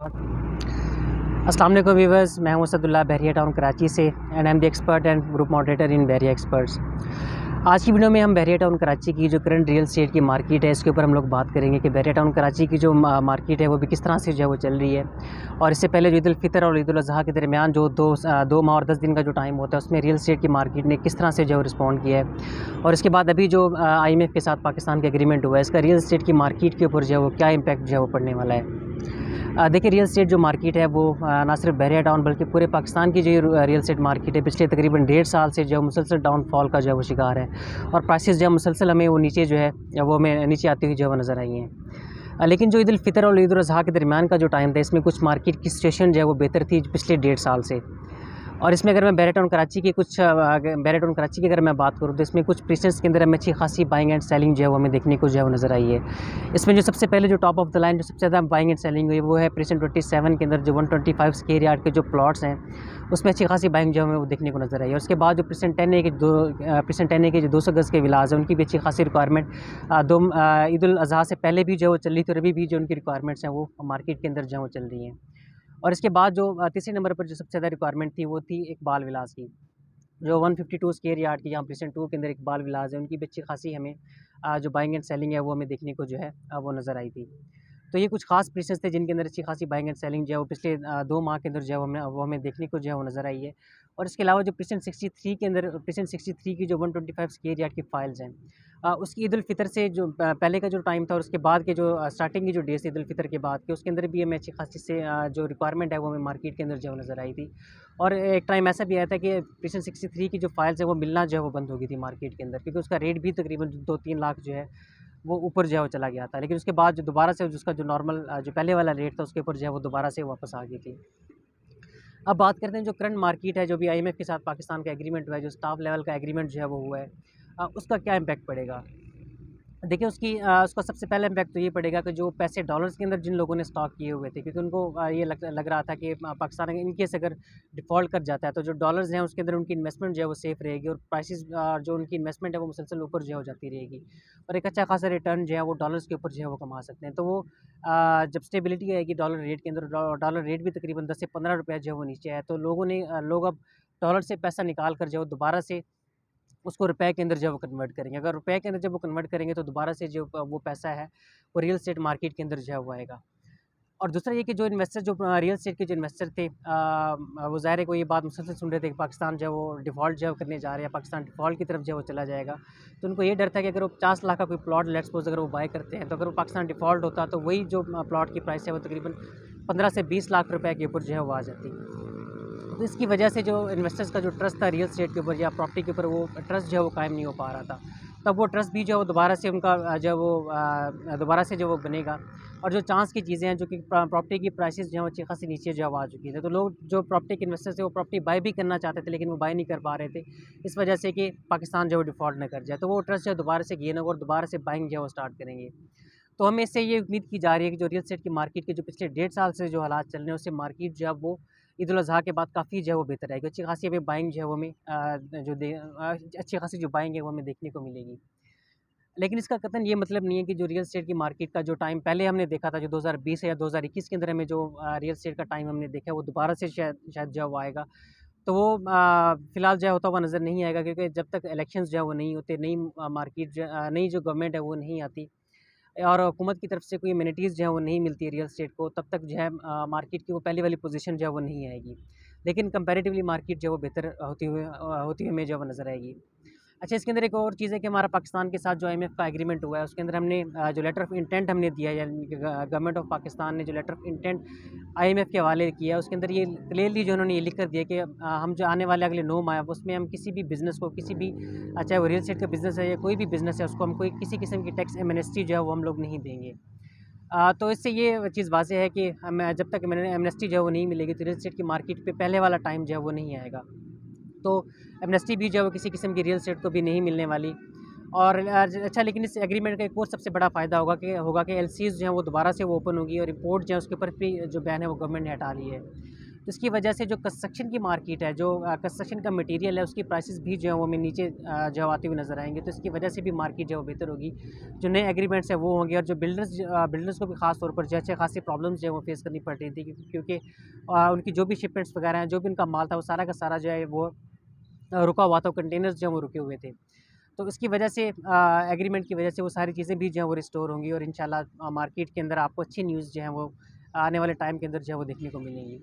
अस्सलाम वालेकुम व्यूअर्स, मैं हूं असदुल्ला बहरिया टाउन कराची से and I am the expert and group moderator in Bahria experts. आज की वीडियो में हम बहरिया टाउन कराची की जो करंट रियल एस्टेट की मार्केट है इसके ऊपर हम लोग बात करेंगे कि बहरिया टाउन कराची की जो मार्केट है वो भी किस तरह से जो है वो चल रही है। और इससे पहले जो ईद उल फितर और ईद उल अज़हा के दरमियान जो दो माह और 10 दिन का जो टाइम होता है उसमें रियल एस्टेट की मार्केट ने किस तरह से जो है रिस्पॉन्ड किया है। और इसके बाद अभी जो IMF के साथ पाकिस्तान का एग्रीमेंट हुआ है इसका रियल एस्टेट की मार्केट के ऊपर जो है वो क्या इम्पैक्ट जो है वो पड़ने वाला है। देखिए, रियल एस्टेट जो मार्केट है वो ना सिर्फ बहरिया टाउन बल्कि पूरे पाकिस्तान की जो रियल एस्टेट मार्केट है पिछले तकरीबन 1.5 साल से जो मुसलसल डाउनफॉल का जो है वो शिकार है। और प्राइसेस जो है मुसलसल हमें वो नीचे जो है वो हमें नीचे आती हुई जो है वो नज़र आई हैं। लेकिन जो ईद उल फितर और ईद उल अज़हा के दरमियान का जो टाइम था इसमें कुछ मार्केट की सिचुएशन जो है वो बेहतर थी पिछले 1.5 साल से। और इसमें अगर मैं बहरिया टाउन कराची की अगर मैं बात करूँ तो इसमें कुछ प्रीसेंस के अंदर हमें अच्छी खासी बाइंग एंड सेलिंग जो है वो हमें देखने को जो है वो नज़र आई है। इसमें जो सबसे पहले जो टॉप ऑफ द लाइन जो सबसे ज़्यादा बाइंग एंड सेलिंग हुई वो है प्रीसेंट 27 के अंदर जो 125 स्क्वायर यार्ड के जो प्लॉट्स हैं उसमें अच्छी खासी बाइंग जो हमें वो देखने को नज़र आई है। और उसके बाद जो प्रीसेंट 10A के जो 200 गज़ के विलास हैं उनकी भी अच्छी खासी रिक्वायरमेंट ईद उल अज़हा से पहले भी जो है वो चल रही थी और अभी भी जो उनकी रिक्वायरमेंट्स हैं वो मार्केट के अंदर जो है वो चल रही हैं। और इसके बाद जो तीसरे नंबर पर जो सबसे ज़्यादा रिक्वायरमेंट थी वो थी इकबाल विलास की, जो 152 स्क्वायर यार्ड की, जहाँ प्रीसेंट 2 के अंदर इकबाल विलास है उनकी भी अच्छी खासी हमें जो बाइंग एंड सेलिंग है वो हमें देखने को जो है वो नज़र आई थी। तो ये कुछ खास प्रीसेस थे जिनके अंदर अच्छी खासी बाइंग एंड सेलिंग जो है वो पिछले 2 माह के अंदर जो है वो हमें देखने को जो है वो नज़र आई है। और इसके अलावा जो प्रीसेंट 63 की जो 125 स्क्वायर यार्ड की फाइल्स हैं उसकी ईद उल फितर से जो पहले का जो टाइम था और उसके बाद के जो स्टार्टिंग की जो डेज ईद उल फितर के बाद के उसके अंदर भी हमें अच्छी खासी से जो रिक्वायरमेंट है वो हमें मार्केट के अंदर जो है नज़र आई थी। और एक टाइम ऐसा भी आया था कि प्रीसेंट 63 की जो फाइल्स है वो मिलना जो है वो बंद हो गई थी मार्केट के अंदर, क्योंकि उसका रेट भी तकरीबन 2-3 लाख जो है वो ऊपर जो है वो चला गया था। लेकिन उसके बाद जो दोबारा से उसका जो नॉर्मल जो पहले वाला रेट था उसके ऊपर जो है वो दोबारा से वापस आ गई थी। अब बात करते हैं जो करंट मार्केट है, जो भी IMF के साथ पाकिस्तान का एग्रीमेंट हुआ है, जो स्टाफ लेवल का एग्रीमेंट जो है वो हुआ है उसका क्या इम्पैक्ट पड़ेगा। देखिए उसका सबसे पहला इम्पैक्ट तो ये पड़ेगा कि जो पैसे डॉलर्स के अंदर जिन लोगों ने स्टॉक किए हुए थे, क्योंकि उनको ये लग रहा था कि पाकिस्तान इन केस अगर डिफ़ॉल्ट कर जाता है तो जो डॉलर्स हैं उसके अंदर उनकी इन्वेस्टमेंट जो है वो सेफ़ रहेगी और प्राइसेस जो उनकी इन्वेस्टमेंट है वो मुसलसल ऊपर जो हो जाती रहेगी और एक अच्छा खासा रिटर्न जो है वो डॉलर्स के ऊपर जो है वो कमा सकते हैं। तो वो जब स्टेबिलिटी आएगी डॉलर रेट के अंदर, डॉलर रेट भी तकरीबन 10 से 15 रुपये जो है वो नीचे आया, तो लोग अब डॉलर से पैसा निकाल कर जो दोबारा से उसको रुपए के अंदर जब वो कन्वर्ट करेंगे। अगर रुपए के अंदर जब वो कन्वर्ट करेंगे तो दोबारा से जो वो पैसा है वो रियल एस्टेट मार्केट के अंदर जो है वो आएगा। और दूसरा ये कि जो इन्वेस्टर जो रियल एस्टेट के जो इन्वेस्टर थे वो ज़ाहिर है को ये बात मुसलसल सुन रहे थे कि पाकिस्तान जो है वो डिफ़ॉल्ट जो है करने जा रहे हैं, पाकिस्तान डिफ़ॉल्ट की तरफ जो है वो चला जाएगा। तो उनको ये डर था कि अगर वो 50 लाख का कोई प्लॉट लेट्स सपोज़ अगर वो बाय करते हैं तो अगर वो पाकिस्तान डिफ़ॉल्ट होता तो वही जो प्लॉट की प्राइस है वो तकरीबन 15 से 20 लाख रुपए के ऊपर जो है वो आ जाती। तो इसकी वजह से जो इन्वेस्टर्स का जो ट्रस्ट था रियल एस्टेट के ऊपर या प्रॉपर्टी के ऊपर वो ट्रस्ट जो है वो कायम नहीं हो पा रहा था। तब वो ट्रस्ट भी जो है वो दोबारा से उनका जो है वो दोबारा से जो वो बनेगा। और जो चांस की चीज़ें हैं जो कि प्रॉपर्टी की प्राइसेस जो हैं अच्छी खासी नीचे जो आ चुकी थी, तो लोग जो प्रॉपर्टी के इन्वेस्टर्स थे वो प्रॉपर्टी बाय भी करना चाहते थे लेकिन वो बाय नहीं कर पा रहे थे इस वजह से कि पाकिस्तान जो है डिफ़ॉल्ट ना कर जाए। तो वो ट्रस्ट जो है दोबारा से गेन होगा और दोबारा से बाइंग जो है वो स्टार्ट करेंगे। तो हमें इससे ये उम्मीद की जा रही है कि जो रियल एस्टेट की मार्केट के जो पिछले 1.5 साल से जो हालात चल रहे हैं उससे मार्केट जो है वो ईद उल अज़हा के बाद काफ़ी जो है वो बेहतर आएगी। अच्छी खासी हमें बाइंग जो है वो हमें अच्छी खासी जो बाइंग है वो हमें देखने को मिलेगी। लेकिन इसका कतई ये मतलब नहीं है कि जो रियल एस्टेट की मार्केट का जो टाइम पहले हमने देखा था, जो 2020 या 2021 के अंदर हमें जो रियल एस्टेट का टाइम हमने देखा है वो दोबारा से शायद जो है वो आएगा। तो वो फ़िलहाल जो है होता हुआ नज़र नहीं आएगा, क्योंकि जब तक इलेक्शंस जो है वो नहीं होते, नई जो गवर्नमेंट है वो नहीं आती और हुकूमत की तरफ से कोई एमिनिटीज़ जो है वो नहीं मिलती है रियल एस्टेट को, तब तक जो है मार्केट की वो पहली वाली पोजीशन जो है वो नहीं आएगी। लेकिन कंपैरेटिवली मार्केट जो है वो बेहतर होती हुई हमें जो है वो नज़र आएगी। अच्छा, इसके अंदर एक और चीज़ है कि हमारा पाकिस्तान के साथ जो IMF का एग्रीमेंट हुआ है उसके अंदर हमने जो लेटर ऑफ़ इंटेंट हमने दिया है, यानी कि गवर्नमेंट ऑफ़ पाकिस्तान ने जो लेटर ऑफ़ इंटेंट IMF के हवाले किया है उसके अंदर ये क्लियरली जो उन्होंने ये लिख कर दिया कि हम जो आने वाले अगले 9 माह उसमें हम किसी भी बिज़नेस को, किसी भी चाहे वो रियल एस्टेट का बिज़नेस है या कोई भी बिज़नेस है, उसको हम कोई किसी किस्म की टैक्स एमनेस्टी जो है वो हम लोग नहीं देंगे। तो इससे ये चीज़ वाज़ेह है कि हमें जब तक एमनेस्टी जो है वो नहीं मिलेगी तो रियल एस्टेट की मार्केट पे पहले वाला टाइम जो है वो नहीं आएगा। तो एमनेस्टी भी जो है वो किसी किस्म की रियल एस्टेट को भी नहीं मिलने वाली। और अच्छा, लेकिन इस एग्रीमेंट का एक और सबसे बड़ा फ़ायदा होगा कि LCs जो हैं वो दोबारा से वो ओपन होगी और इम्पोर्ट जो है उसके ऊपर भी जो बैन है वो गवर्नमेंट ने हटा ली है। तो इसकी वजह से जो कंस्ट्रक्शन की मार्केट है, जो कंस्ट्रक्शन का मटेरियल है, उसकी प्राइसेस भी जो है वो हमें नीचे जो आते हुए नज़र आएंगे। तो इसकी वजह से भी मार्केट जो है वो बेहतर होगी, जो नए एग्रीमेंट्स हैं वो होंगे, और जो बिल्डर्स को भी खास तौर पर जो अच्छे खासी प्रॉब्लम्स जो है वो फेस करनी पड़ रही थी, क्योंकि उनकी जो भी शिपमेंट्स वगैरह हैं, जो भी उनका माल था, वो सारा का सारा जो है वो रुका हुआ था, कंटेनर्स जो हैं वो रुके हुए थे। तो इसकी वजह से एग्रीमेंट की वजह से वो सारी चीज़ें भी जो हैं वो रिस्टोर होंगी, और इंशाल्लाह मार्केट के अंदर आपको अच्छी न्यूज़ जो है वो आने वाले टाइम के अंदर जो है वो देखने को मिलेंगी।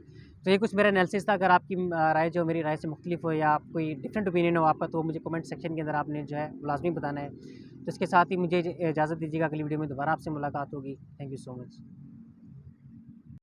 तो ये कुछ मेरा एनालिसिस था। अगर आपकी राय जो मेरी राय से मुख्तलिफ हो, या आप कोई डिफरेंट ओपिनियन हो आपका, तो मुझे कमेंट सेक्शन के अंदर आपने जो है लाजमी बताना है। तो इसके साथ ही मुझे इजाज़त दीजिएगा, अगली वीडियो में दोबारा आपसे मुलाकात होगी। Thank you so much.